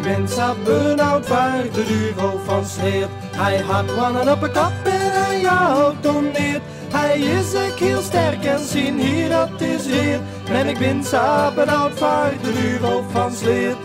ben zo benauwd waar de duivel van sleert. Hij had wannen op een kap en hij houdt om neer. Hij is ook heel sterk en zien hier dat is weer. En ik ben zo benauwd waar de duivel van sleert.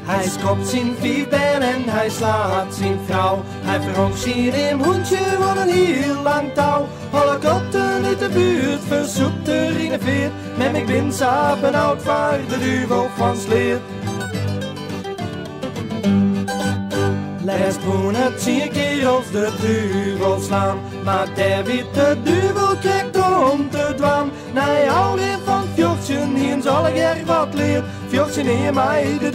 Hij skopt zijn vierben en hij slaat zijn vrouw. Hij verhongsiert hem hoentje van een heel lang touw. Alle kotten uit de buurt verzoekt er in een veer. Maar ik ben zo benauwd waar de duivel van sleert. Laatst het zie ik keer als de duivel slaan. Maar der weet de duivel krijgt om te dwaan. Nee, alweer van Fjordje, hier zal ik er wat leer. Fjordje neer mij de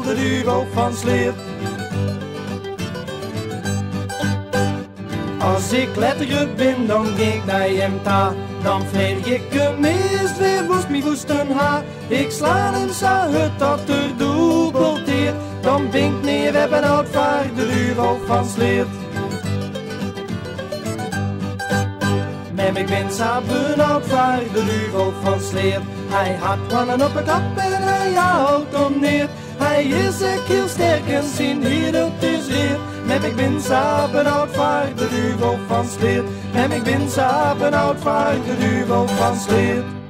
duivel van sleert. Als ik letterlijk ben, dan ga ik naar hem ta. Dan vleeg ik hem eerst weer woest mi woesten ha. Ik sla hem zo uit dat er dubbelteert. Dan binkt neer, we hebben oud vaar de duivel van sleert. Maar ik ben zo benauwd waar de duivel van sleert. Hij had wannen op een kap en hij houdt om neer. Hij is ook heel sterk en zien hier dat is weer. Maar ik ben zo benauwd waar de duivel van sleert. Maar ik ben zo benauwd waar de duivel van sleert.